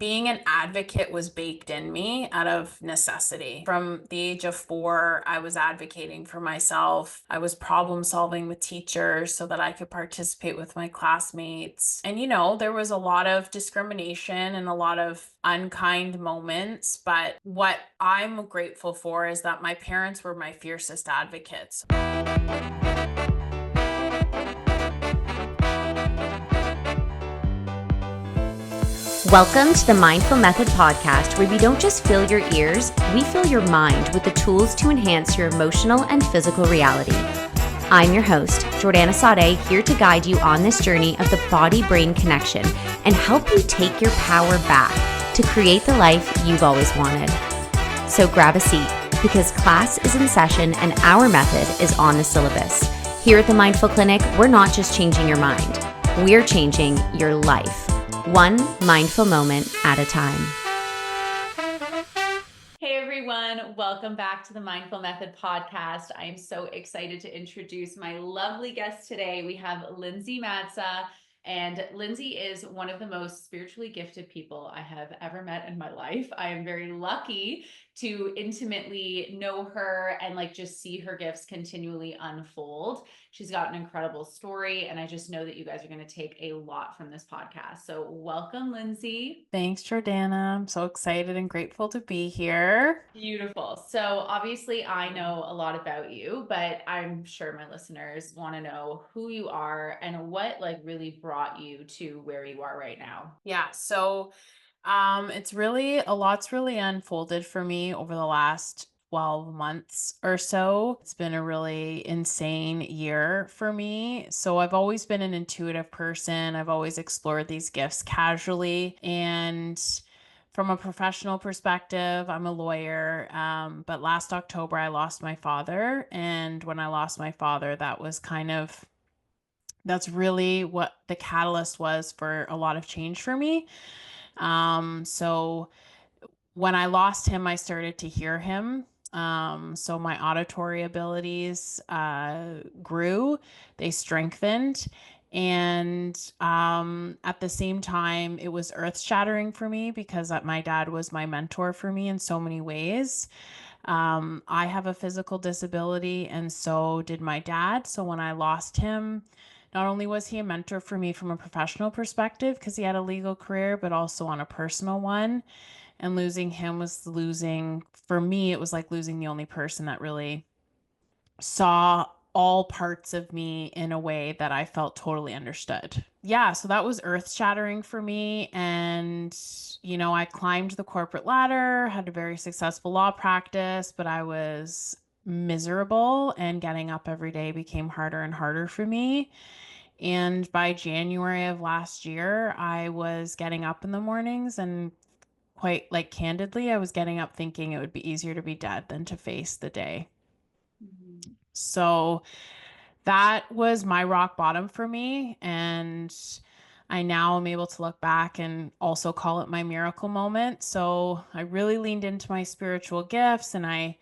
Being an advocate was baked in me out of necessity. From the age of 4, I was advocating for myself. I was problem solving with teachers so that I could participate with my classmates. And, there was a lot of discrimination and a lot of unkind moments. But what I'm grateful for is that my parents were my fiercest advocates. Welcome to the Mindful Method podcast, where we don't just fill your ears, we fill your mind with the tools to enhance your emotional and physical reality. I'm your host, Jordana Sade, here to guide you on this journey of the body-brain connection and help you take your power back to create the life you've always wanted. So grab a seat, because class is in session and our method is on the syllabus. Here at the Mindful Clinic, we're not just changing your mind, we're changing your life. One mindful moment at a time. Hey everyone, welcome back to the Mindful Method podcast. I'm so excited to introduce my lovely guest today. We have Lindsey Matza, and Lindsey is one of the most spiritually gifted people I have ever met in my life. I am very lucky to intimately know her and just see her gifts continually unfold. She's got an incredible story, and I just know that you guys are going to take a lot from this podcast. So welcome, Lindsey. Thanks, Jordana. I'm so excited and grateful to be here. Beautiful. So obviously I know a lot about you, but I'm sure my listeners want to know who you are and what really brought you to where you are right now. Yeah, so it's really a lot's really unfolded for me over the last 12 months or so. It's been a really insane year for me. So I've always been an intuitive person. I've always explored these gifts casually. And from a professional perspective, I'm a lawyer. But last October, I lost my father. And when I lost my father, that's really what the catalyst was for a lot of change for me. So when I lost him, I started to hear him. So my auditory abilities grew, they strengthened. And at the same time, it was earth shattering for me because my dad was my mentor for me in so many ways. I have a physical disability, and so did my dad. So when I lost him, not only was he a mentor for me from a professional perspective because he had a legal career, but also on a personal one. And losing him was for me, it was like losing the only person that really saw all parts of me in a way that I felt totally understood. Yeah, so that was earth shattering for me. And, I climbed the corporate ladder, had a very successful law practice, but I was miserable, and getting up every day became harder and harder for me. And by January of last year, I was getting up in the mornings, and quite candidly, I was getting up thinking it would be easier to be dead than to face the day. Mhm. So that was my rock bottom for me. And I now am able to look back and also call it my miracle moment. So I really leaned into my spiritual gifts, and I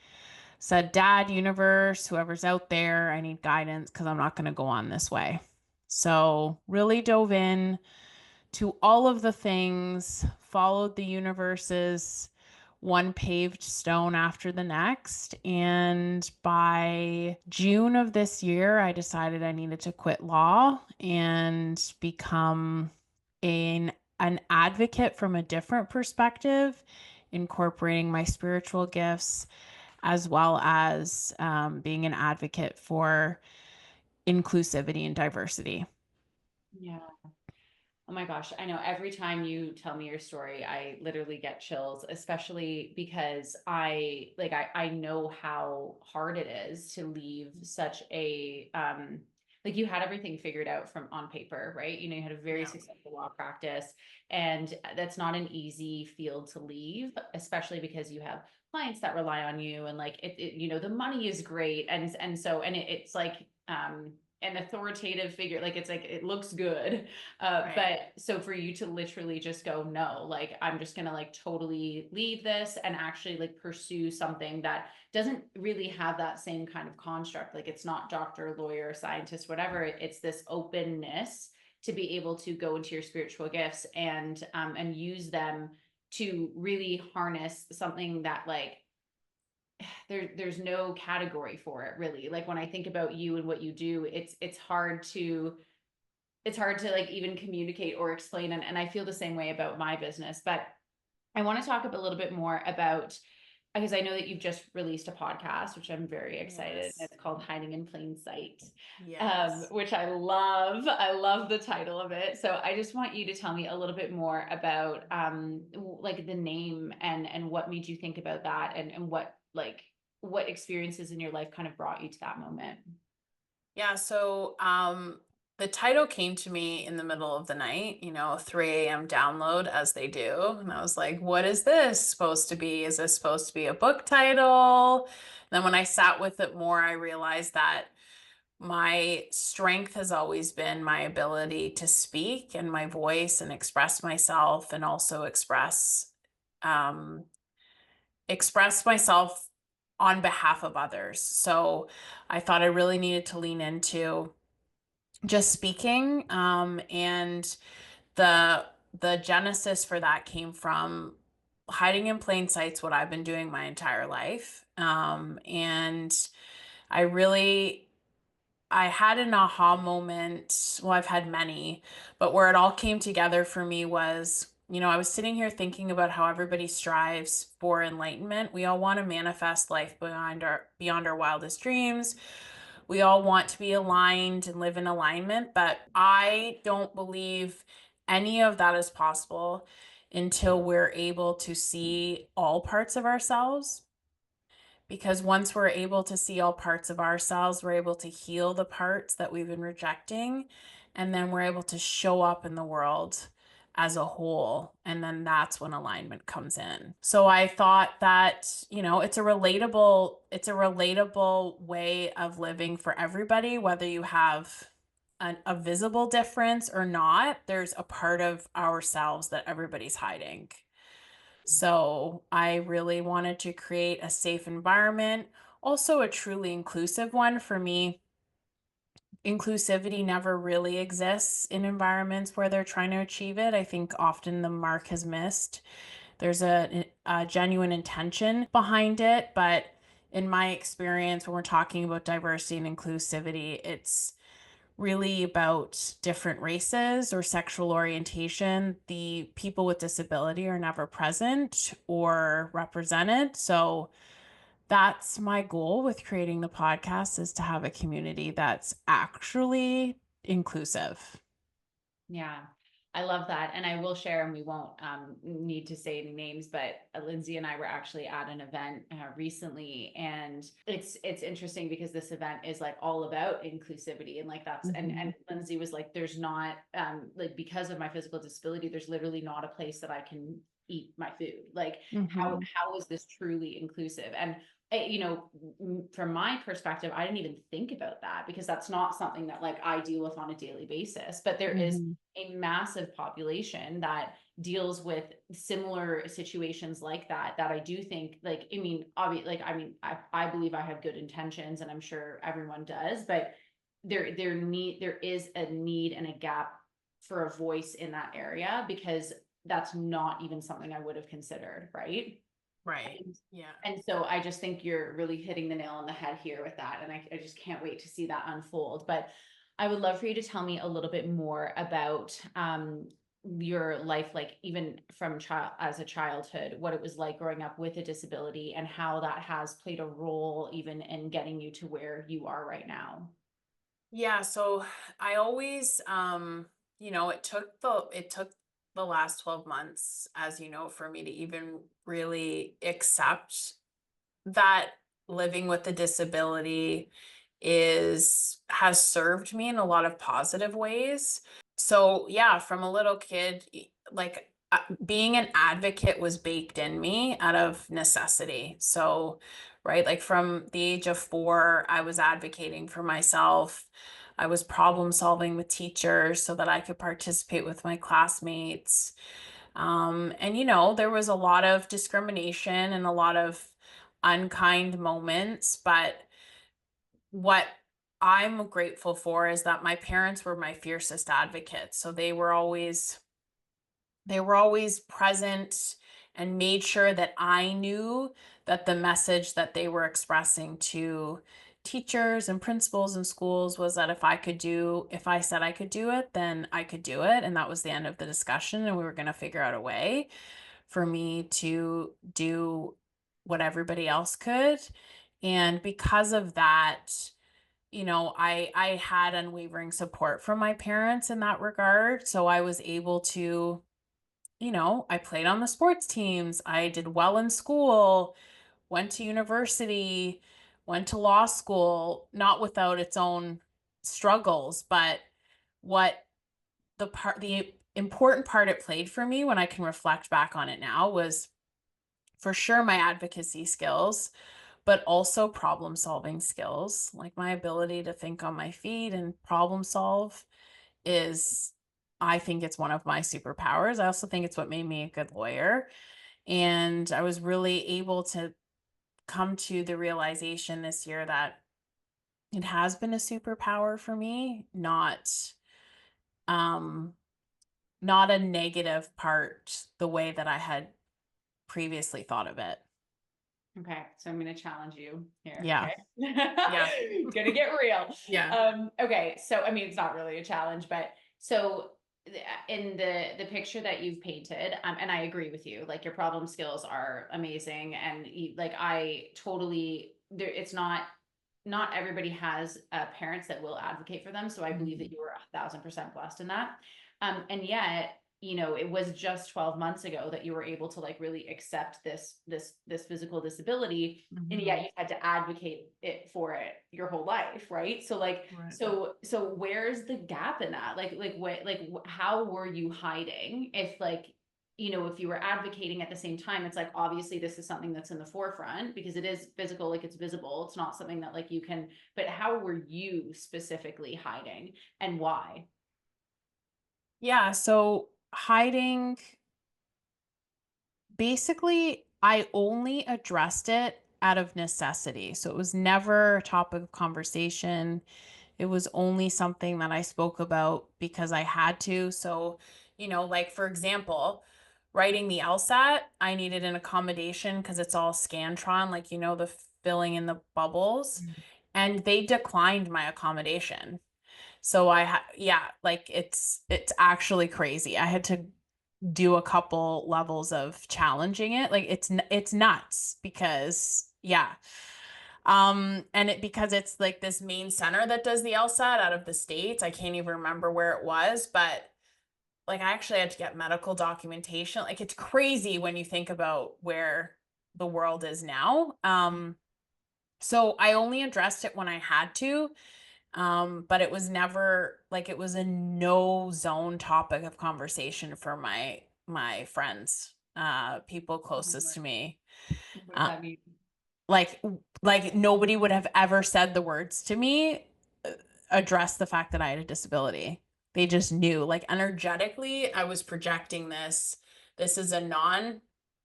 said, Dad, universe, whoever's out there, I need guidance because I'm not going to go on this way. So really dove in to all of the things, followed the universe's one paved stone after the next. And by June of this year, I decided I needed to quit law and become an advocate from a different perspective, incorporating my spiritual gifts, as well as being an advocate for inclusivity and diversity. Yeah. Oh my gosh, I know every time you tell me your story, I literally get chills, especially because I know how hard it is to leave such a you had everything figured out from on paper, right? You had a very Yeah. successful law practice, and that's not an easy field to leave, especially because you have clients that rely on you, and the money is great, it's an authoritative figure, it looks good, Right. but so for you to literally just go, no, I'm just gonna totally leave this and actually pursue something that doesn't really have that same kind of construct. It's not doctor, lawyer, scientist, whatever. It's this openness to be able to go into your spiritual gifts and use them to really harness something that like there's no category for it really. Like when I think about you and what you do, it's hard to like even communicate or explain. And I feel the same way about my business. But I want to talk a little bit more about, because I know that you've just released a podcast, which I'm very excited. Yes. It's called Hiding in Plain Sight, Yes. which I love. I love the title of it. So I just want you to tell me a little bit more about like the name and what made you think about that, and what experiences in your life kind of brought you to that moment. Yeah, so the title came to me in the middle of the night, 3 a.m. download as they do. And I was like, what is this supposed to be? Is this supposed to be a book title? Then when I sat with it more, I realized that my strength has always been my ability to speak and my voice and express myself and also um, express myself on behalf of others. So I thought I really needed to lean into just speaking. And the the genesis for that came from hiding in plain sight's what I've been doing my entire life. And I really I had an aha moment. Well, I've had many, but where it all came together for me was, I was sitting here thinking about how everybody strives for enlightenment. We all want to manifest life beyond our wildest dreams. We all want to be aligned and live in alignment, but I don't believe any of that is possible until we're able to see all parts of ourselves, because once we're able to see all parts of ourselves, we're able to heal the parts that we've been rejecting. And then we're able to show up in the world as a whole. And then that's when alignment comes in. So I thought that, it's a relatable way of living for everybody, whether you have a visible difference or not. There's a part of ourselves that everybody's hiding. So I really wanted to create a safe environment, also a truly inclusive one. For me, inclusivity never really exists in environments where they're trying to achieve it. I think often the mark has missed. There's a genuine intention behind it, but in my experience, when we're talking about diversity and inclusivity, it's really about different races or sexual orientation. The people with disability are never present or represented. So that's my goal with creating the podcast, is to have a community that's actually inclusive. Yeah, I love that. And I will share, and we won't need to say any names, but Lindsay and I were actually at an event recently, and it's interesting because this event is like all about inclusivity, and like that's and Mhm. Lindsay was like, there's not like, because of my physical disability, there's literally not a place that I can eat my food. Like how Mhm. how is this truly inclusive? And from my perspective, I didn't even think about that because that's not something that like I deal with on a daily basis. But there is Mhm. a massive population that deals with similar situations like that I do think, like, I mean, obviously, like, I mean, I believe I have good intentions, and I'm sure everyone does, but there is a need and a gap for a voice in that area, because that's not even something I would have considered, right? Right. And, Yeah. and so I just think you're really hitting the nail on the head here with that. And I just can't wait to see that unfold. But I would love for you to tell me a little bit more about your life, like even from as a childhood, what it was like growing up with a disability, and how that has played a role even in getting you to where you are right now. Yeah, so I always it took the last 12 months, as you know, for me to even really accept that living with a disability is has served me in a lot of positive ways. So, yeah, from a little kid, being an advocate was baked in me out of necessity. So, right, like from the age of 4, I was advocating for myself. I was problem solving with teachers so that I could participate with my classmates. And there was a lot of discrimination and a lot of unkind moments, but what I'm grateful for is that my parents were my fiercest advocates. So they were always present and made sure that I knew that the message that they were expressing to teachers and principals in schools was that if I said I could do it, then I could do it. And that was the end of the discussion. And we were going to figure out a way for me to do what everybody else could. And because of that, I had unwavering support from my parents in that regard. So I was able to, I played on the sports teams. I did well in school, went to university, went to law school, not without its own struggles, but what the important part it played for me when I can reflect back on it now was for sure my advocacy skills, but also problem solving skills. Like my ability to think on my feet and problem solve is, I think it's one of my superpowers. I also think it's what made me a good lawyer. And I was really able to come to the realization this year that it has been a superpower for me, um not a negative part the way that I had previously thought of it. Okay, so I'm going to challenge you here. Yeah. Okay. Yeah. Gonna get real. Yeah. Okay, so I mean, it's not really a challenge, but so in the picture that you've painted, and I agree with you, like your problem skills are amazing, and like I totally there. It's not everybody has parents that will advocate for them, so I believe that you were 1,000% blessed in that. And yet, it was just 12 months ago that you were able to like really accept this physical disability, and yet Mhm. you had to advocate for it your whole life, right? So like, Right. so where's the gap in that? How were you hiding if if you were advocating at the same time? It's like, obviously this is something that's in the forefront because it is physical, like it's visible. It's not something that like you can, but how were you specifically hiding and why? Yeah, so hiding, basically, I only addressed it out of necessity. So it was never a topic of conversation. It was only something that I spoke about because I had to. So, like for example, writing the LSAT, I needed an accommodation because it's all Scantron, like, the filling in the bubbles, and they declined my accommodation. So yeah, like it's actually crazy. I had to do a couple levels of challenging it. Like it's nuts because yeah. And because it's like this main center that does the LSAT out of the States. I can't even remember where it was, but like I actually had to get medical documentation. Like it's crazy when you think about where the world is now. So I only addressed it when I had to. But it was never like, it was a no zone topic of conversation for my friends, people closest to me. What does Uh, that mean? like like nobody would have ever said the words to me, address the fact that I had a disability. They just knew, like energetically, I was projecting this. This is a non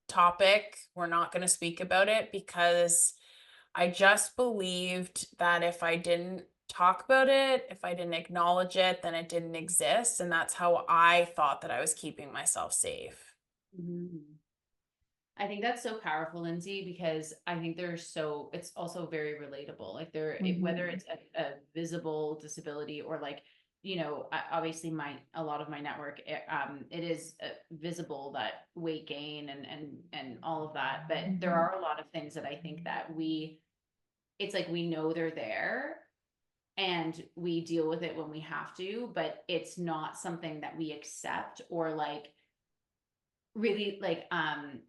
topic. We're not going to speak about it because I just believed that if I didn't talk about it, if I didn't acknowledge it, then it didn't exist. And that's how I thought that I was keeping myself safe. Mhm. I think that's so powerful, Lindsay, because I think it's also very relatable. Like whether Mhm. it's a visible disability or like, obviously a lot of my network, it is visible that weight gain and all of that. But there Mhm. are a lot of things that I think that it's like we know they're there and we deal with it when we have to, but it's not something that we accept or like really like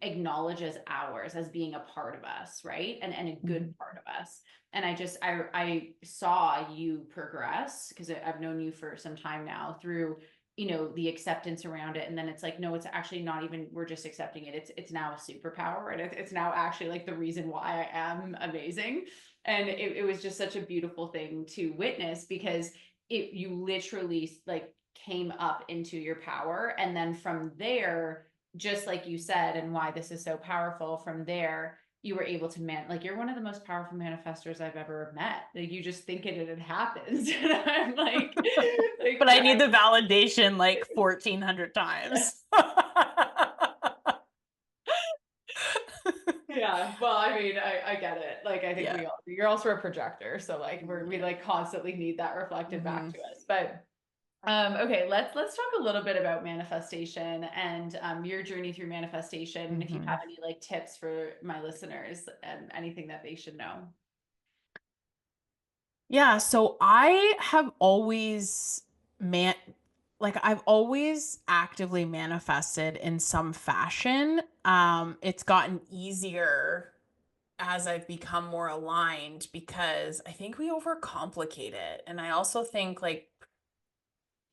acknowledge as ours as being a part of us, right? And a good Mhm. part of us. And I saw you progress because I've known you for some time now through the acceptance around it, and then it's like, no, it's actually not even, we're just accepting it, it's now a superpower, and it's now actually like the reason why I am amazing. And it was just such a beautiful thing to witness because you literally like came up into your power, and then from there, just like you said, and why this is so powerful, from there you were able to like you're one of the most powerful manifestors I've ever met. Like you just think it and it happens. And I'm like But I need the validation like 1,400 times. Yeah, well, I mean, I get it. Like, I think Yeah. you're also a projector, so like we like constantly need that reflected back Hmm. to us. But okay, let's talk a little bit about manifestation and your journey through manifestation. And if you Hmm. have any like tips for my listeners and anything that they should know. Yeah, so I have always man like I've always actively manifested in some fashion. It's gotten easier as I've become more aligned because I think we overcomplicate it. And I also think like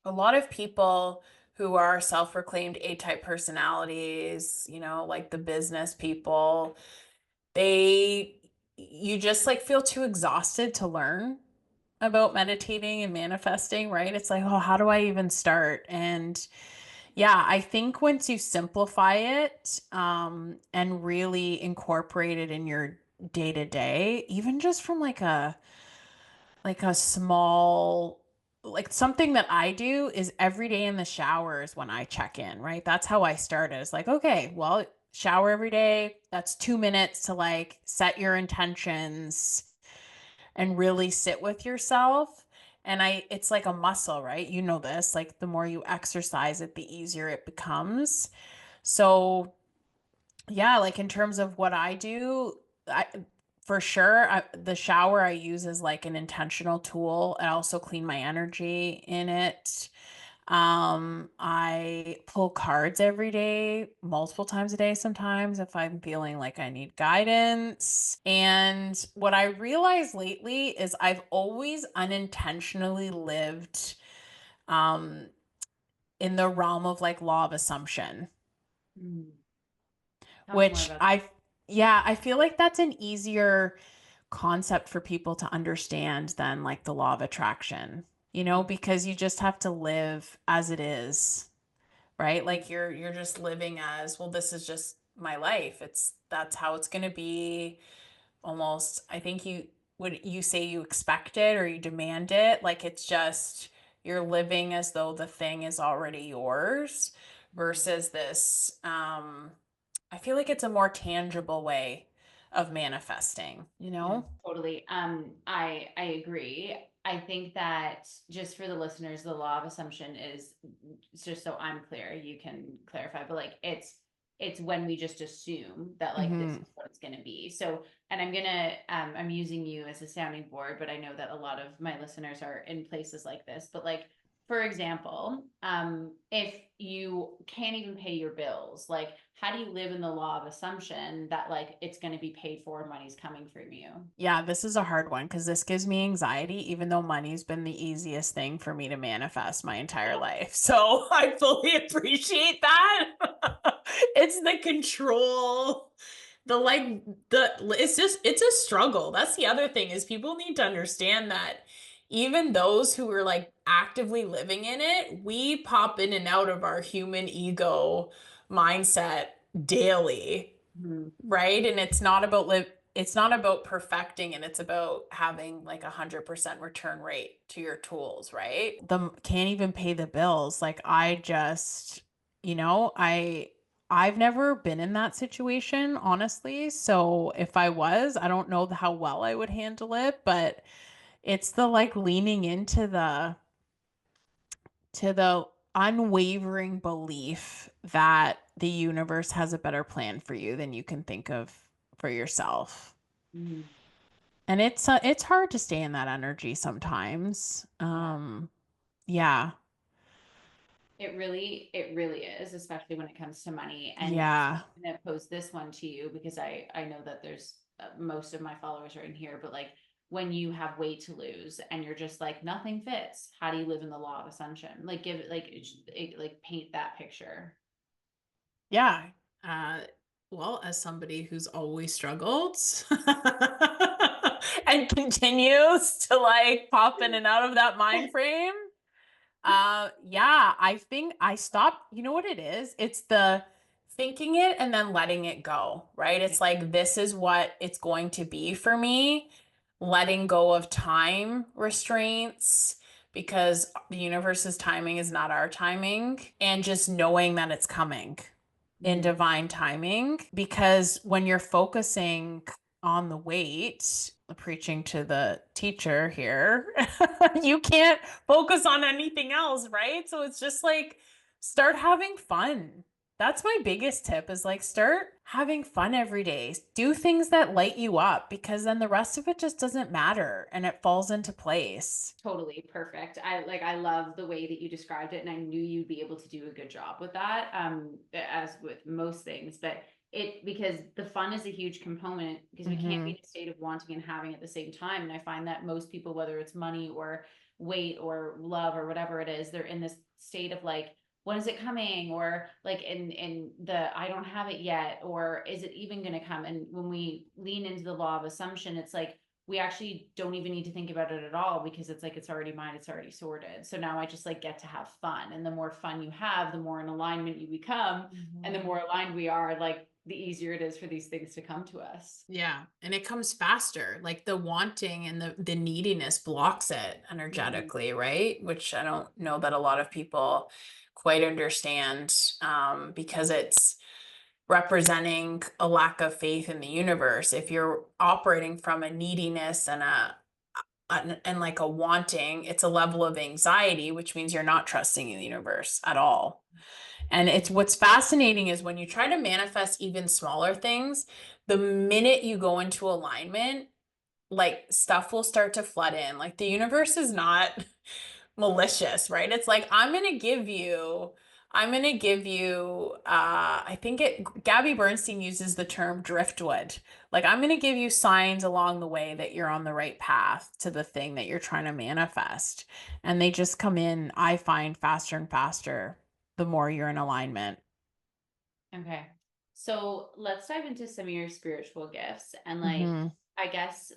a lot of people who are self-proclaimed A-type personalities, like the business people, they you just like feel too exhausted to learn about meditating and manifesting, right? It's like, oh, how do I even start? And yeah, I think once you simplify it, and really incorporate it in your day to day, even just from like a small, like something that I do is every day in the shower is when I check in, right? That's how I started. It's like, okay, well, shower every day. That's 2 minutes to like set your intentions and really sit with yourself. And it's like a muscle, right? You know this, like the more you exercise it, the easier it becomes. So, yeah, like in terms of what I do, I for sure, the shower I use is like an intentional tool. I also clean my energy in it. I pull cards every day, multiple times a day sometimes if I'm feeling like I need guidance. And what I realized lately is I've always unintentionally lived um in the realm of like law of assumption, Mm. Tell me more which about I yeah, I feel like that's an easier concept for people to understand than like the law of attraction, that. because you just have to live as it is, right? Like you're just living as, well, this is just my life. That's how it's going to be. Almost, I think you say you expect it or you demand it, like it's just you're living as though the thing is already yours versus this I feel like it's a more tangible way of manifesting, you Yeah, know? totally. I agree. I think that just for the listeners, the law of assumption is just so I'm clear, you can clarify, but like it's when we just assume that like this Hmm. is what it's going to be. So, and I'm using you as a sounding board, but I know that a lot of my listeners are in places like this. But like for example, if you can't even pay your bills, like how do you live in the law of assumption that like it's going to be paid for, money's coming from you? Yeah, this is a hard one because this gives me anxiety, even though money's been the easiest thing for me to manifest my entire life. So I fully appreciate that. It's the control, the like, it's a struggle. That's the other thing is people need to understand that even those who are like actively living in it, we pop in and out of our human ego mindset daily, Mhm. right? And it's not about perfecting, and it's about having like 100% return rate to your tools, right? The can't even pay the bills. Like I just, I've never been in that situation, honestly. So if I was, I don't know how well I would handle it, but it's the like leaning into the unwavering belief that the universe has a better plan for you than you can think of for yourself. Mhm. And it's hard to stay in that energy sometimes. Yeah. Yeah. It really is, especially when it comes to money. And Yeah. I'm gonna pose this one to you because I know that there's most of my followers are in here, but like when you have weight to lose and you're just like nothing fits, how do you live in the law of assumption? Like give it like like paint that picture. Yeah. Uh, well, as somebody who's always struggled and continues to like pop in and out of that mind frame, yeah, I think I stopped. You know what it is? It's the thinking it and then letting it go, right? Yeah. It's like, this is what it's going to be for me, letting go of time restraints because the universe's timing is not our timing, and just knowing that it's coming. in Mhm. divine timing, because when you're focusing on the weight, preaching to the teacher here, you can't focus on anything else, right? So it's just like start having fun. That's my biggest tip, is like start having fun every day. Do things that light you up, because then the rest of it just doesn't matter and it falls into place. Totally perfect. I love the way that you described it, and I knew you'd be able to do a good job with that. As with most things, but it because the fun is a huge component, because we can't be Mhm. in a state of wanting and having at the same time. And I find that most people, whether it's money or weight or love or whatever it is, they're in this state of like, when is it coming? Or like in the I don't have it yet, or is it even gonna come? And when we lean into the law of assumption, it's like we actually don't even need to think about it at all, because it's like it's already mine, it's already sorted. So now I just like get to have fun. And the more fun you have, the more in alignment you become. And the Mhm. more aligned we are, like the easier it is for these things to come to us. Yeah, and it comes faster. Like the wanting and the neediness blocks it Mhm. energetically, right? Which I don't know that a lot of people quite understand, because it's representing a lack of faith in the universe. If you're operating from a neediness and and like a wanting, it's a level of anxiety, which means you're not trusting in the universe at all. And it's what's fascinating is when you try to manifest even smaller things, the minute you go into alignment, like stuff will start to flood in. Like the universe is not malicious, right? It's like I think it Gabby Bernstein uses the term driftwood. Like I'm going to give you signs along the way that you're on the right path to the thing that you're trying to manifest. And they just come in, I find, faster and faster the more you're in alignment. Okay. So let's dive into some of your spiritual gifts. And like, Mhm. I guess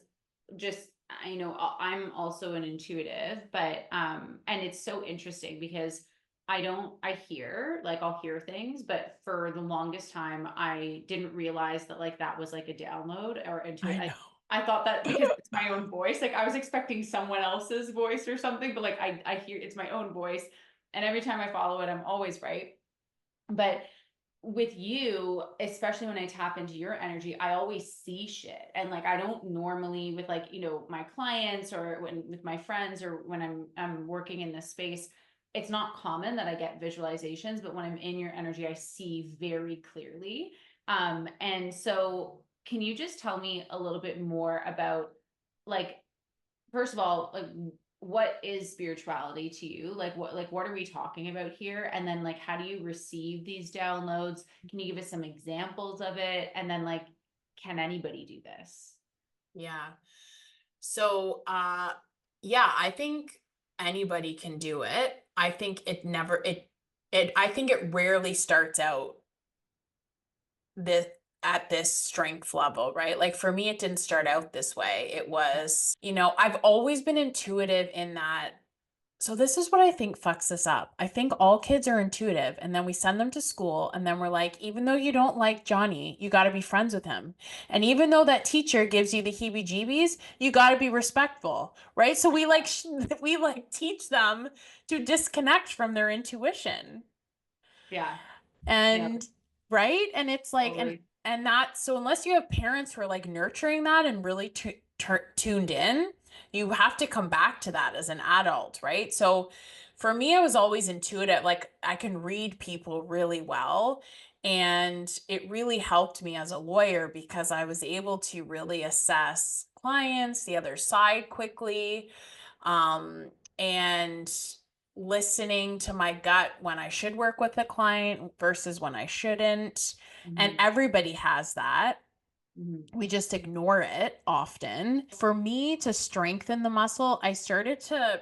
just I know I'm also an intuitive, but and it's so interesting because I hear, like I'll hear things, but for the longest time I didn't realize that like that was like a download or intuit. I I thought that know. because it's my own voice, like I was expecting someone else's voice or something, but like I hear it's my own voice, and every time I follow it, I'm always right. But with you, especially when I tap into your energy, I always see shit. And like I don't normally with like, my clients or when with my friends or when I'm working in this space, it's not common that I get visualizations, but when I'm in your energy, I see very clearly. And so can you just tell me a little bit more about like first of all, like what is spirituality to you? Like what are we talking about here? And then like how do you receive these downloads? Can you give us some examples of it? And then like can anybody do this? Yeah. So, yeah, I think anybody can do it. I think I think it rarely starts out this at this strength level, right? Like for me, it didn't start out this way. It was, I've always been intuitive in that. So this is what I think fucks this up. I think all kids are intuitive, and then we send them to school, and then we're like, even though you don't like Johnny, you got to be friends with him. And even though that teacher gives you the heebie-jeebies, you got to be respectful, right? So we like we like teach them to disconnect from their intuition. Yeah. Yeah. And right? And it's like Totally. and that, so unless you have parents who are like nurturing that and really tuned in, you have to come back to that as an adult, right? So for me, I was always intuitive. Like I can read people really well. And it really helped me as a lawyer because I was able to really assess clients, the other side quickly. And listening to my gut when I should work with a client versus when I shouldn't. And Hmm. everybody has that. Hmm. We just ignore it often. For me to strengthen the muscle, I started to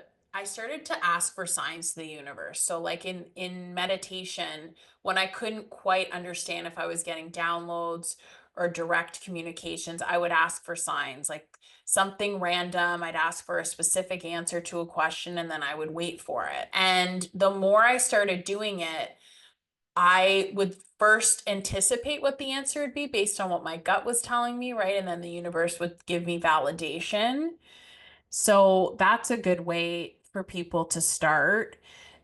ask for signs to the universe. So like in meditation, when I couldn't quite understand if I was getting downloads or direct communications, I would ask for signs, like something random. I'd ask for a specific answer to a question and then I would wait for it. And the more I started doing it, I would first anticipate what the answer would be based on what my gut was telling me, right? And then the universe would give me validation. So that's a good way for people to start.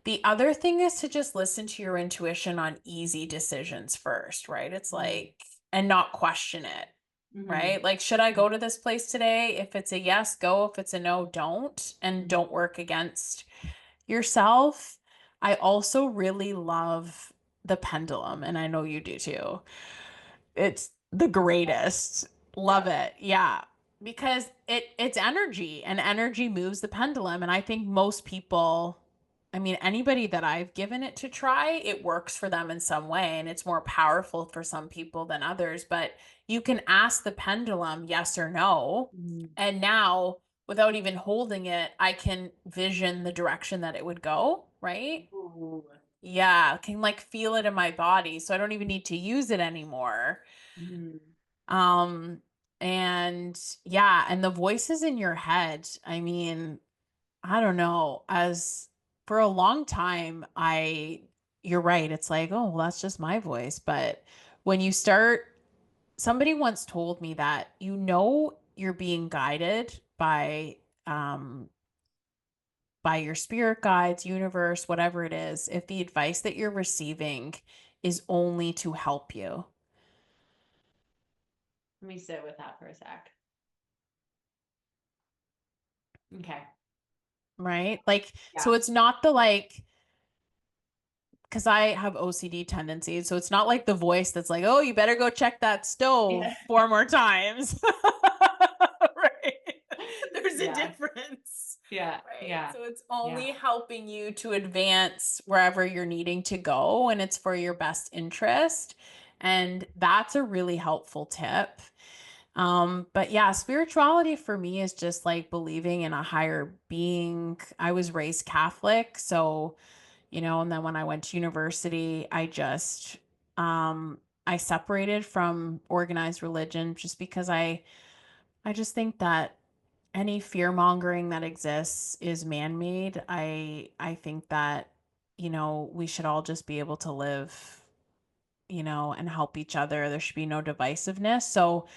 The other thing is to just listen to your intuition on easy decisions first, right? It's Mhm. like, and not question it, Mhm. right? Like, should I go to this place today? If it's a yes, go. If it's a no, don't. And Mhm. don't work against yourself. I also really love the pendulum, and I know you do too. It's the greatest. Love Yeah. it. Yeah. Because it's energy, and energy moves the pendulum. And I think most people, I mean, anybody that I've given it to try, it works for them in some way. And it's more powerful for some people than others. But you can ask the pendulum yes or no. Mhm. And now, without even holding it, I can vision the direction that it would go, right? Ooh. Yeah, can like feel it in my body. So I don't even need to use it anymore. Mhm. Um, and yeah, and the voices in your head, I mean, I don't know, as for a long time, you're right. It's like, oh, well, that's just my voice. But when you start, somebody once told me that you're being guided um, by your spirit guides, universe, whatever it is, if the advice that you're receiving is only to help you. Let me sit with that for a sec. Okay. Right? Like, so Yeah. it's not the like, because I have OCD tendencies. So it's not like the voice that's like, oh, you better go check that stove Yeah. 4 more times. Right. There's a Yeah. difference. Yeah. Right. Yeah. So it's Yeah. only helping you to advance wherever you're needing to go, and it's for your best interest. And that's a really helpful tip. But yeah, spirituality for me is just like believing in a higher being. I was raised Catholic, so and then when I went to university, um I separated from organized religion just because I just think that any fear mongering that exists is man-made. I think that we should all just be able to live, and help each other. There should be no divisiveness. So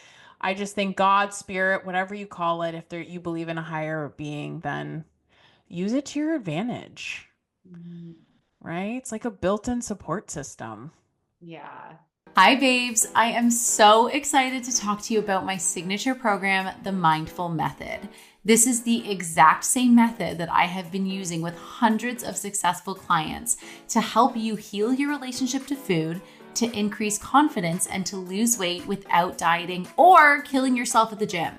I just think God, spirit, whatever you call it, if you believe in a higher being, then use it to your advantage, Mhm. right? It's like a built-in support system. Yeah. Hi, babes. I am so excited to talk to you about my signature program, the Mindful Method. This is the exact same method that I have been using with hundreds of successful clients to help you heal your relationship to food, to increase confidence, and to lose weight without dieting or killing yourself at the gym.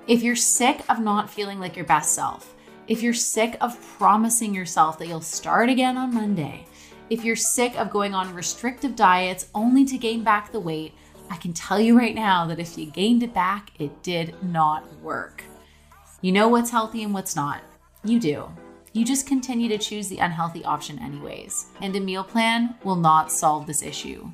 If you're sick of not feeling like your best self, if you're sick of promising yourself that you'll start again on Monday, if you're sick of going on restrictive diets only to gain back the weight, I can tell you right now that if you gained it back, it did not work. You know what's healthy and what's not. You do. You just continue to choose the unhealthy option anyways. And a meal plan will not solve this issue.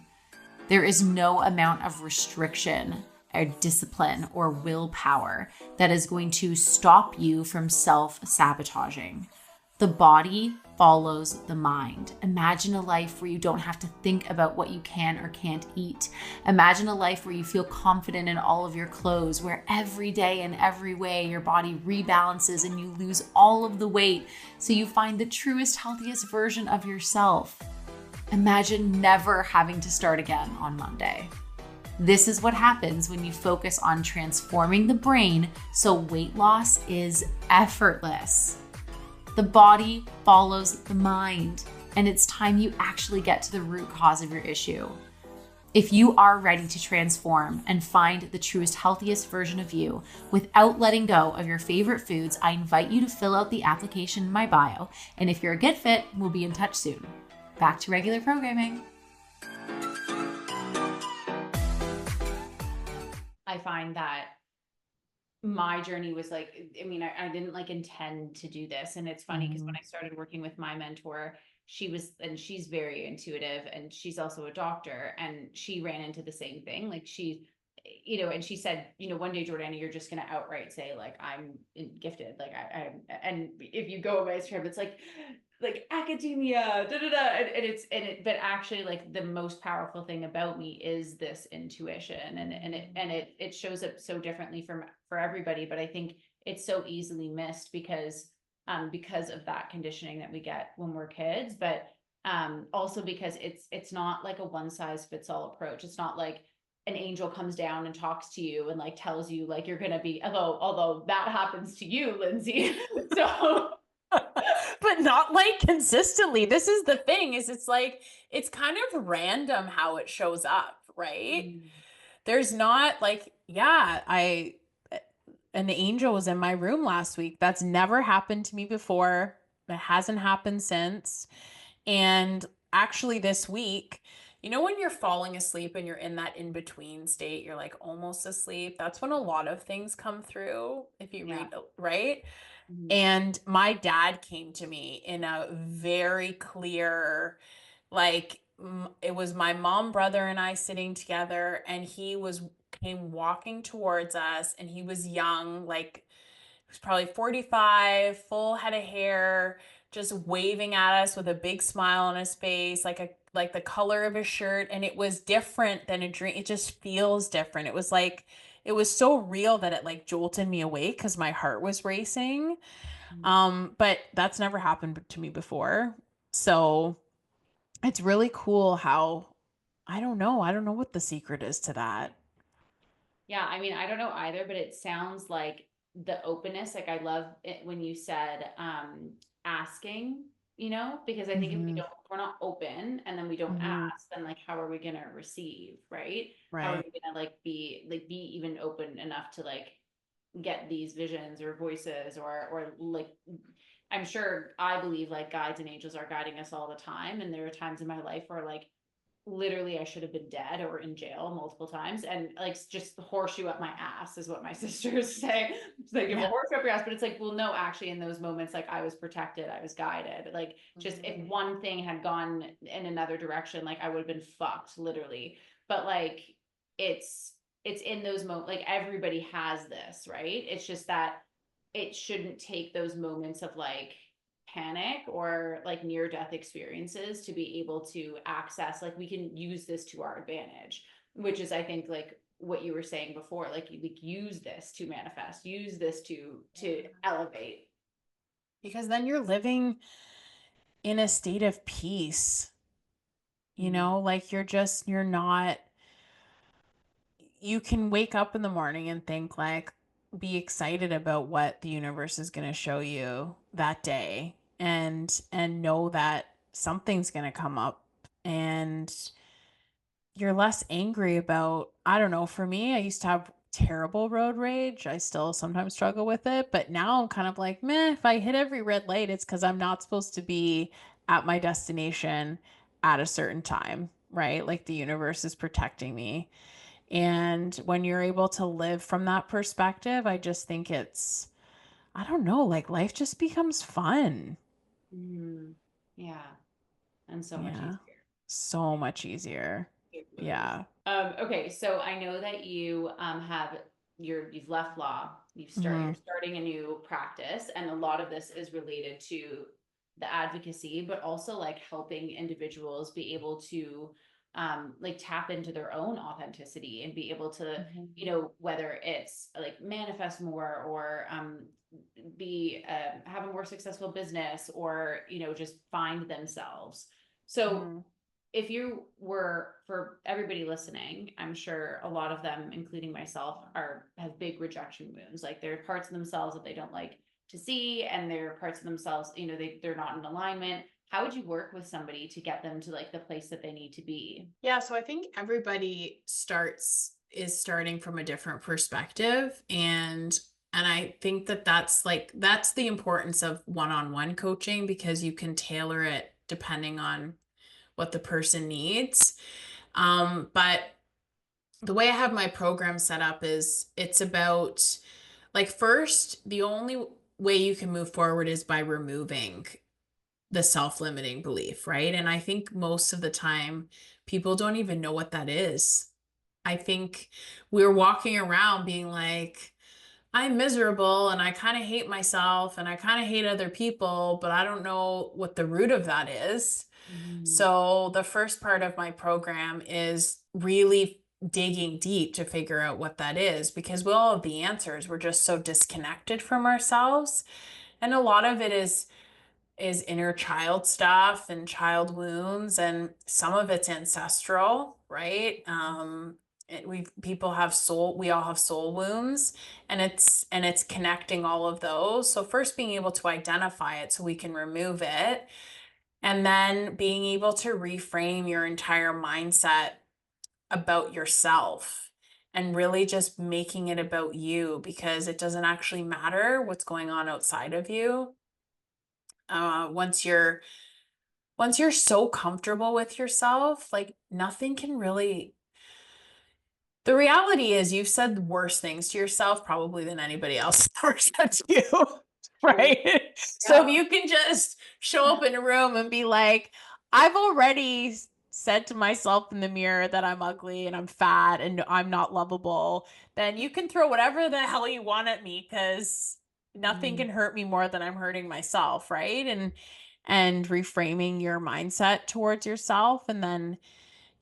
There is no amount of restriction or discipline or willpower that is going to stop you from self-sabotaging. The body follows the mind. Imagine a life where you don't have to think about what you can or can't eat. Imagine a life where you feel confident in all of your clothes, where every day and every way your body rebalances and you lose all of the weight so you find the truest, healthiest version of yourself. Imagine never having to start again on Monday. This is what happens when you focus on transforming the brain so weight loss is effortless. The body follows the mind, and it's time you actually get to the root cause of your issue. If you are ready to transform and find the truest, healthiest version of you without letting go of your favorite foods, I invite you to fill out the application in my bio. And if you're a good fit, we'll be in touch soon. Back to regular programming. I find that my journey was like, I mean, I didn't like intend to do this. And it's funny because when I started working with my mentor, she's very intuitive and she's also a doctor, and she ran into the same thing. Like and she said, one day, Jordana, you're just going to outright say like, gifted. Like and if you go by Instagram, it's like academia, da da da, but actually, like, the most powerful thing about me is this intuition, and it shows up so differently for everybody. But I think it's so easily missed because because of that conditioning that we get when we're kids, but also because it's not like a one size fits all approach. It's not like an angel comes down and talks to you and like tells you like you're gonna be, although that happens to you, Lindsey. So But not like consistently. This is the thing, is it's like it's kind of random how it shows up, right? mm, There's not like, yeah, an angel was in my room last week. That's never happened to me before. It hasn't happened since. And actually, this week, you know, when you're falling asleep and you're in that in between state, you're like almost asleep. That's when a lot of things come through if you yeah. read, right? Mhm. And my dad came to me in a very clear, like, it was my mom, brother, and I sitting together, and came walking towards us, and he was young, like he was probably 45, full head of hair, just waving at us with a big smile on his face, like the color of his shirt. And it was different than a dream. It just feels different. It was like it was so real that it like jolted me awake because my heart was racing. But that's never happened to me before. So it's really cool how I don't know what the secret is to that. Yeah, I mean, I don't know either, but it sounds like the openness. Like I love it when you said asking, because I think if we Mhm. don't, if we're not open and then we don't Mhm. ask, then like how are we gonna receive, right? How are Right. we gonna be even open enough to like get these visions or voices or like I'm sure I believe like guides and angels are guiding us all the time. And there are times in my life where like literally I should have been dead or in jail multiple times and like just the horseshoe up my ass is what my sisters say. It's like you have a Yeah. horseshoe up your ass, but it's like, well, no, actually in those moments, like I was protected, I was guided. Like just if Mhm. one thing had gone in another direction, like I would have been fucked literally. But like it's it's in those moments, like everybody has this, right? It's just that it shouldn't take those moments of like panic or like near death experiences to be able to access, like we can use this to our advantage, which is I think like what you were saying before, like you use this to manifest, use this to elevate. Because then you're living in a state of peace, Mm, like you're not, you can wake up in the morning and think like, be excited about what the universe is going to show you that day, and know that something's going to come up, and you're less angry about, I don't know, for me, I used to have terrible road rage. I still sometimes struggle with it, but now I'm kind of like, meh, if I hit every red light, it's because I'm not supposed to be at my destination at a certain time, right? Like the universe is protecting me. And when you're able to live from that perspective, I just think I don't know, like life just becomes fun. mm, yeah, and so much Yeah. easier. So much easier. Literally. Yeah. Okay, so I know that you you've left law, you're Hmm. starting a new practice, and a lot of this is related to the advocacy, but also like helping individuals be able to like tap into their own authenticity and be able to, Hmm. whether it's like manifest more or be have a more successful business or just find themselves. So Hmm. if you were, for everybody listening, I'm sure a lot of them, including myself, have big rejection wounds. Like there are parts of themselves that they don't like to see, and there are parts of themselves, they're not in alignment. How would you work with somebody to get them to like the place that they need to be? Yeah, so I think everybody is starting from a different perspective, and I think that that's the importance of one-on-one coaching, because you can tailor it depending on what the person needs. But the way I have my program set up is it's about, like, first, the only way you can move forward is by removing the self-limiting belief, right? And I think most of the time people don't even know what that is. I think we're walking around being like, I'm miserable and I kind of hate myself and I kind of hate other people, but I don't know what the root of that is. Mhm. So the first part of my program is really digging deep to figure out what that is, because we all have the answers. We're just so disconnected from ourselves. And a lot of it is inner child stuff and child wounds, and some of it's ancestral, right? People have we all have soul wounds, and it's connecting all of those. So first being able to identify it so we can remove it, and then being able to reframe your entire mindset about yourself and really just making it about you, because it doesn't actually matter what's going on outside of you. Once you're so comfortable with yourself, like nothing can really. The reality is you've said worse things to yourself probably than anybody else has ever said to you, True. right? So if Yep. you can just show up in a room and be like, I've already said to myself in the mirror that I'm ugly and I'm fat and I'm not lovable, then you can throw whatever the hell you want at me, because nothing Mm, can hurt me more than I'm hurting myself, right? And reframing your mindset towards yourself, and then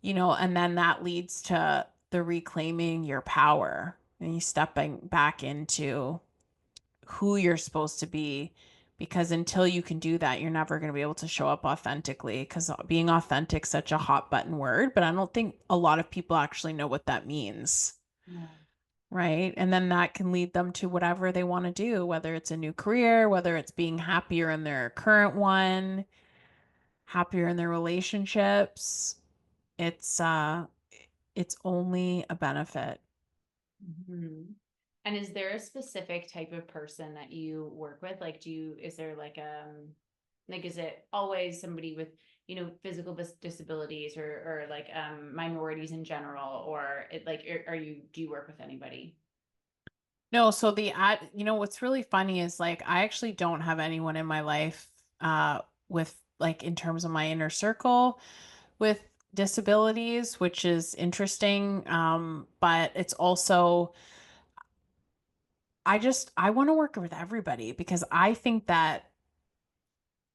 and then that leads to the reclaiming your power and you stepping back into who you're supposed to be. Because until you can do that, you're never going to be able to show up authentically, because being authentic is such a hot button word, but I don't think a lot of people actually know what that means. yeah. Right. And then that can lead them to whatever they want to do, whether it's a new career, whether it's being happier in their current one, happier in their relationships. It's it's only a benefit. Mhm. And is there a specific type of person that you work with? Like, is there like, is it always somebody with, physical disabilities or like, minorities in general, or do you work with anybody? No, so what's really funny is like I actually don't have anyone in my life with like in terms of my inner circle with disabilities, which is interesting. But it's also I want to work with everybody, because I think that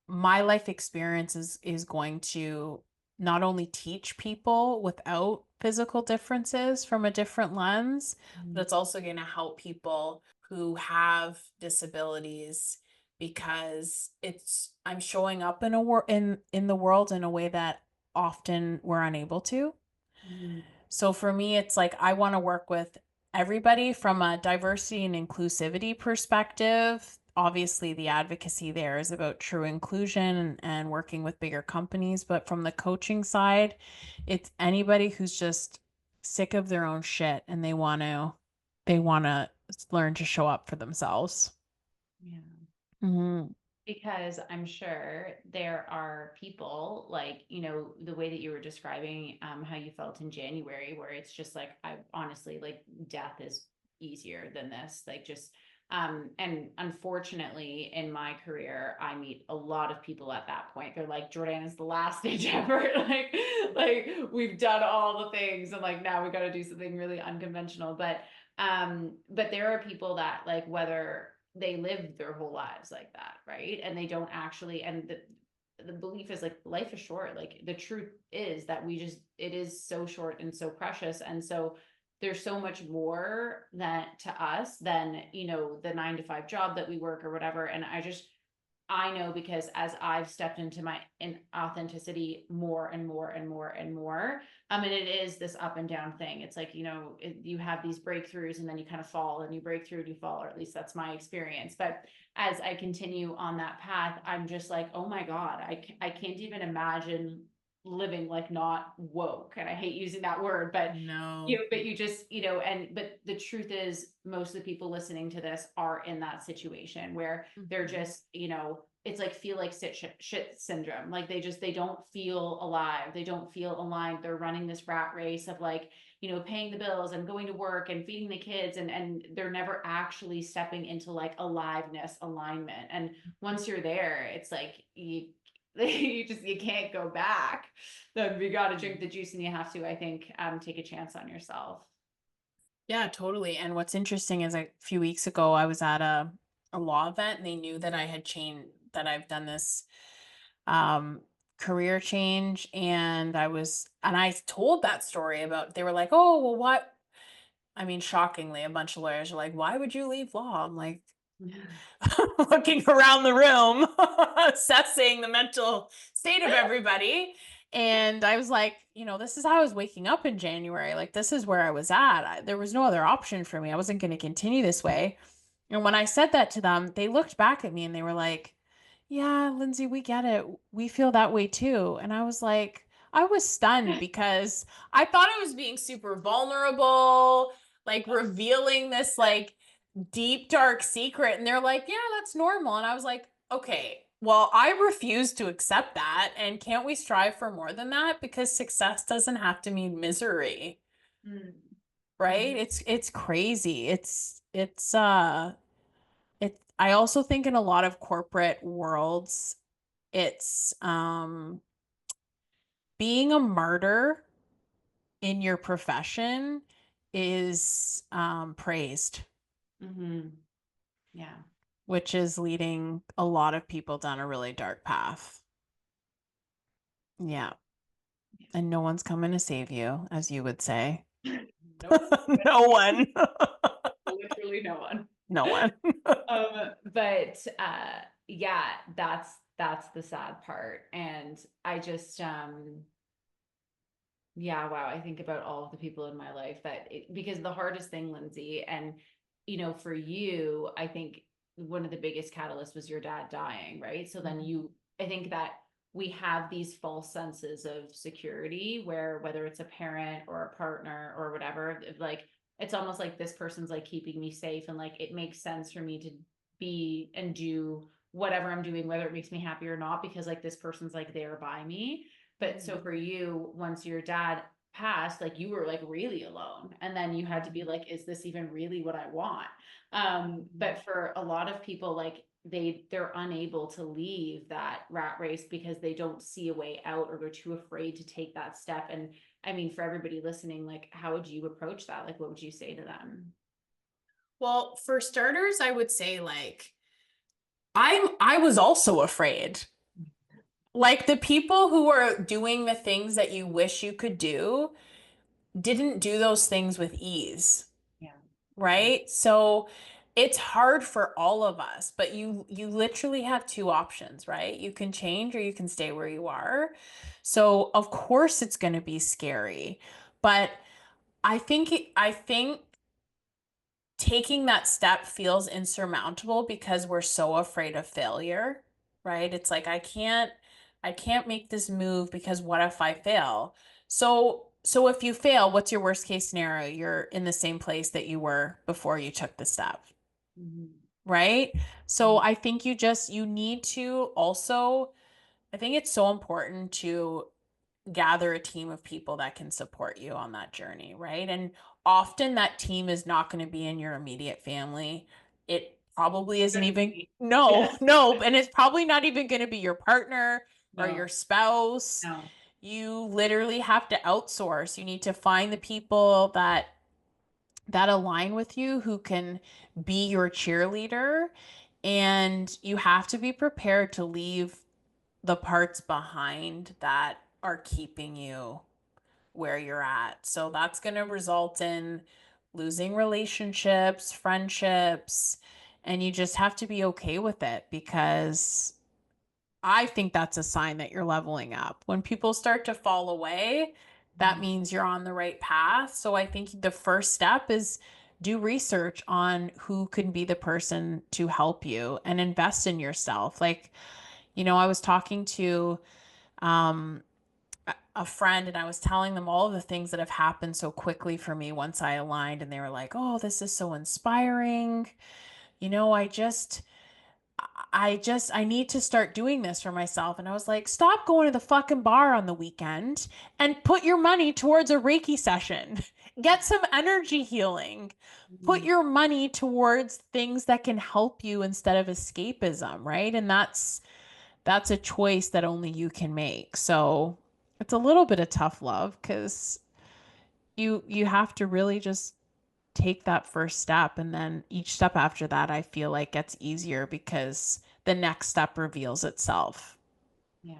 my life experience is going to not only teach people without physical differences from a different lens, but Mm, it's also going to help people who have disabilities, because it's I'm showing up in the world in a way that often we're unable to. mm, So for me, it's like I want to work with everybody from a diversity and inclusivity perspective. Obviously, the advocacy there is about true inclusion and working with bigger companies. But from the coaching side, it's anybody who's just sick of their own shit and they want to learn to show up for themselves. yeah. Hmm. Because I'm sure there are people like, the way that you were describing how you felt in January, where it's just like, I honestly, like, death is easier than this. Like, just, and unfortunately, in my career, I meet a lot of people at that point. They're like, Jordan is the last stage ever. like we've done all the things, and like now we got to do something really unconventional. But there are people that, like, whether they live their whole lives like that, right? And they don't actually, and the belief is like life is short. Like, the truth is that it is so short and so precious. And so there's so much more that to us than, the 9 to 5 job that we work or whatever. And I know, because as I've stepped into my authenticity more and more and more and more, and it is this up and down thing. It's like, you have these breakthroughs and then you kind of fall, and you break through and you fall, or at least that's my experience. But as I continue on that path, I'm just like, oh my God, I can't even imagine living like not woke. And I hate using that word, but No. but you just, but the truth is, most of the people listening to this are in that situation where they're Mhm. just, it's like feel like shit syndrome. Like, they don't feel alive. They don't feel aligned. They're running this rat race of, like, paying the bills and going to work and feeding the kids. And they're never actually stepping into like aliveness, alignment. And once you're there, it's like, you can't go back. Then you got to drink the juice, and you have to, I think, take a chance on yourself. Yeah, totally. And what's interesting is a few weeks ago, I was at a law event, and they knew that I had changed, that I've done this um, career change. And I told that story about, they were like, oh, well, what? I mean, shockingly, a bunch of lawyers are like, why would you leave law? I'm like, looking around the room, assessing the mental state of everybody. And I was like, this is how I was waking up in January. Like, this is where I was at. There was no other option for me. I wasn't going to continue this way. And when I said that to them, they looked back at me and they were like, yeah, Lindsay, we get it. We feel that way too. And I was like, I was stunned because I thought I was being super vulnerable, like revealing this like deep, dark secret. And they're like, yeah, that's normal. And I was like, okay, well, I refuse to accept that. And can't we strive for more than that? Because success doesn't have to mean misery, Mm. right? Mhm. It's crazy. I also think in a lot of corporate worlds, it's being a martyr in your profession is praised, Mhm. Yeah. which is leading a lot of people down a really dark path. Yeah. And no one's coming to save you, as you would say. Nope. No one. Literally no one. No one. But yeah, that's the sad part. And I just yeah, wow, I think about all of the people in my life because the hardest thing, Lindsay, and for you, I think one of the biggest catalysts was your dad dying, right? So then I think that we have these false senses of security where whether it's a parent or a partner or whatever, like it's almost like this person's like keeping me safe and like it makes sense for me to be and do whatever I'm doing, whether it makes me happy or not, because like this person's like there by me. But so for you, once your dad passed, like you were like really alone. And then you had to be like, is this even really what I want? But for a lot of people, like they're unable to leave that rat race because they don't see a way out or they're too afraid to take that step. And I mean, for everybody listening, like how would you approach that? Like what would you say to them? Well, for starters, I would say like I was also afraid. Like the people who are doing the things that you wish you could do didn't do those things with ease, Yeah. right? So it's hard for all of us, but you literally have two options, right? You can change or you can stay where you are. So of course it's going to be scary, but I think taking that step feels insurmountable because we're so afraid of failure, right? It's like I can't make this move because what if I fail? So if you fail, what's your worst case scenario? You're in the same place that you were before you took the step, Mhm. right? So I think you need to also I think it's so important to gather a team of people that can support you on that journey, right? And often that team is not going to be in your immediate family. It probably isn't Shouldn't even, be. no, Yes. no, and it's probably not even going to be your partner or your No, spouse. no. You literally have to outsource. You need to find the people that align with you who can be your cheerleader, and you have to be prepared to leave the parts behind that are keeping you where you're at. So that's going to result in losing relationships, friendships, and you just have to be okay with it because I think that's a sign that you're leveling up. When people start to fall away, that Mhm. means you're on the right path. So I think the first step is do research on who can be the person to help you and invest in yourself. Like, I was talking to um, a friend and I was telling them all of the things that have happened so quickly for me once I aligned, and they were like, "Oh, this is so inspiring. You know, I need to start doing this for myself." And I was like, "Stop going to the fucking bar on the weekend and put your money towards a Reiki session. Get some energy healing. Put Mhm. your money towards things that can help you instead of escapism, right?" And that's a choice that only you can make. So it's a little bit of tough love because you have to really just take that first step, and then each step after that I feel like gets easier because the next step reveals itself. Yeah.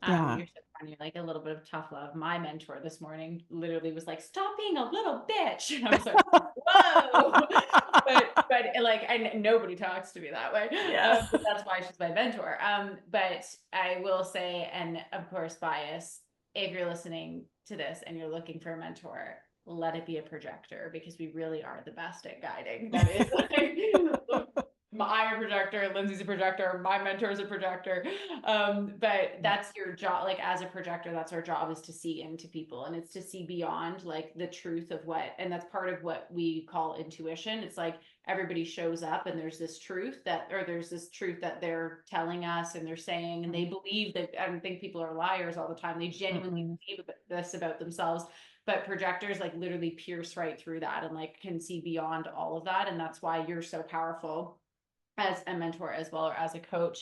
Yeah. You're so funny, like a little bit of tough love. My mentor this morning literally was like, "Stop being a little bitch." And I was like, "Whoa." But like, and nobody talks to me that way. Yeah. But that's why she's my mentor. But I will say, and of course, bias, if you're listening to this and you're looking for a mentor, let it be a projector, because we really are the best at guiding. That is like, I'm a projector, Lindsay's a projector, my mentor is a projector. But that's your job. Like, as a projector, that's our job, is to see into people, and it's to see beyond like the truth of what, and that's part of what we call intuition. It's like everybody shows up and there's this truth that, or there's this truth that they're telling us and they're saying, and they believe that. I don't think people are liars all the time. They genuinely believe this about themselves. But projectors like literally pierce right through that and like can see beyond all of that. And that's why you're so powerful as a mentor as well, or as a coach.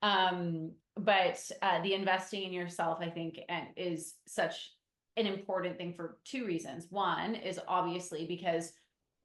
But the investing in yourself, I think, and is such an important thing for two reasons. One is obviously because,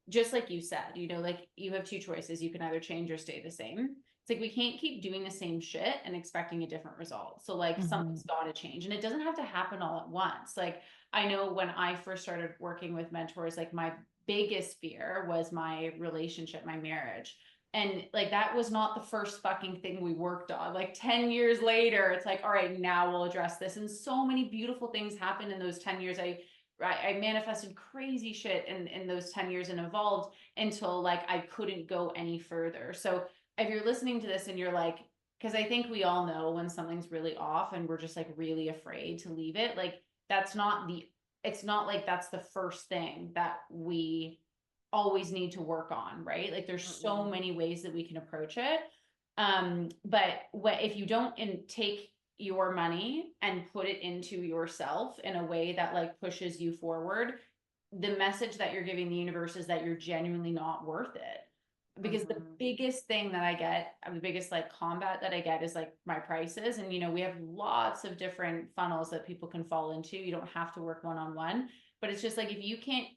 just like you said, you know, like you have two choices. You can either change or stay the same. It's like we can't keep doing the same shit and expecting a different result. So like something's got to change, and it doesn't have to happen all at once. Like, I know when I first started working with mentors, like my biggest fear was my relationship, my marriage. And like that was not the first fucking thing we worked on. Like 10 years later, it's like, all right, now we'll address this. And so many beautiful things happened in those 10 years. I manifested crazy shit in those 10 years and evolved until like I couldn't go any further. So if you're listening to this and you're like, because I think we all know when something's really off and we're just like really afraid to leave it, like that's not the, it's not like that's the first thing that we always need to work on, right? Like there's so many ways that we can approach it. But what if you don't take your money and put it into yourself in a way that like pushes you forward, the message that you're giving the universe is that you're genuinely not worth it. Because the biggest thing that I get, the biggest like combat that I get is like my prices. And, you know, we have lots of different funnels that people can fall into. You don't have to work one-on-one, but it's just like, if you can't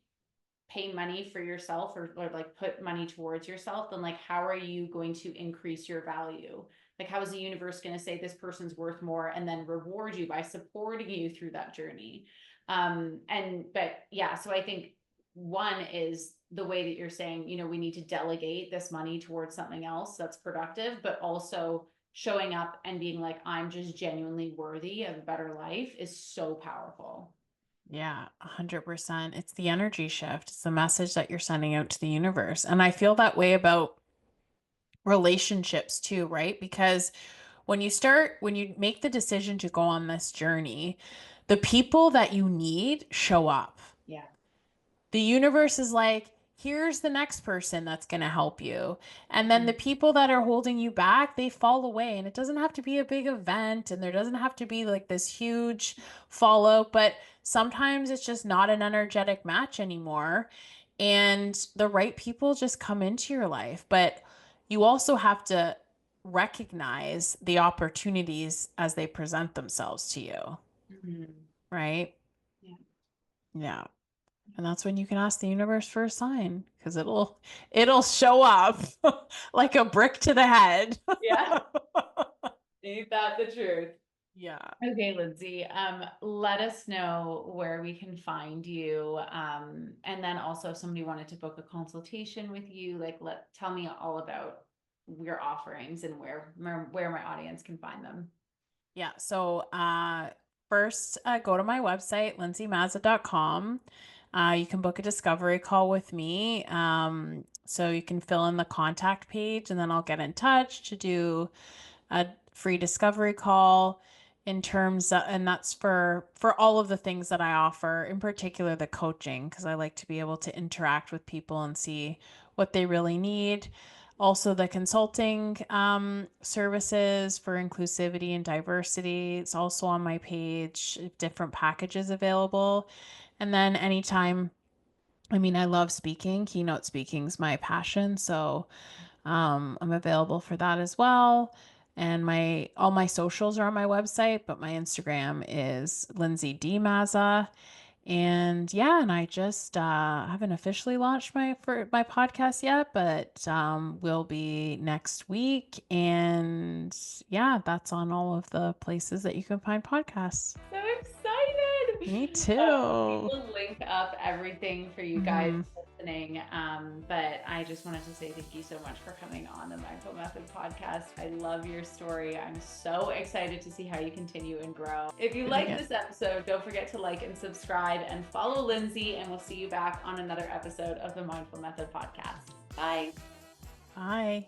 pay money for yourself, or like put money towards yourself, then like, how are you going to increase your value? Like, how is the universe going to say this person's worth more and then reward you by supporting you through that journey? But yeah, so I think one is the way that you're saying, you know, we need to delegate this money towards something else that's productive, but also showing up and being like, I'm just genuinely worthy of a better life is so powerful. Yeah, 100%. It's the energy shift. It's the message that you're sending out to the universe. And I feel that way about relationships too, right? Because when you make the decision to go on this journey, the people that you need show up. Yeah. The universe is like, here's the next person that's going to help you. And then the people that are holding you back, they fall away. And it doesn't have to be a big event, and there doesn't have to be like this huge fallout, but sometimes it's just not an energetic match anymore. And the right people just come into your life. But you also have to recognize the opportunities as they present themselves to you. Right? Yeah. Yeah. And that's when you can ask the universe for a sign, because it'll show up like a brick to the head. Yeah. Ain't that the truth? Yeah. Okay, Lindsay. Let us know where we can find you. And then also if somebody wanted to book a consultation with you, like tell me all about your offerings and where my audience can find them. Yeah. So first go to my website, lindsaymaza.com. You can book a discovery call with me. So you can fill in the contact page, and then I'll get in touch to do a free discovery call in terms of, and that's for all of the things that I offer, in particular the coaching, because I like to be able to interact with people and see what they really need. Also the consulting services for inclusivity and diversity. It's also on my page, different packages available. And then anytime, I mean, I love speaking. Keynote speaking is my passion. So I'm available for that as well. And all my socials are on my website, but my Instagram is Lindsey D Maza. And yeah, and I just haven't officially launched my podcast yet, but will be next week. And yeah, that's on all of the places that you can find podcasts. So excited. Me We too. will link up everything for you guys listening. But I just wanted to say thank you so much for coming on the Mindful Method podcast. I love your story. I'm so excited to see how you continue and grow. If you like this episode, don't forget to like and subscribe and follow Lindsey, and we'll see you back on another episode of the Mindful Method podcast. Bye. Bye.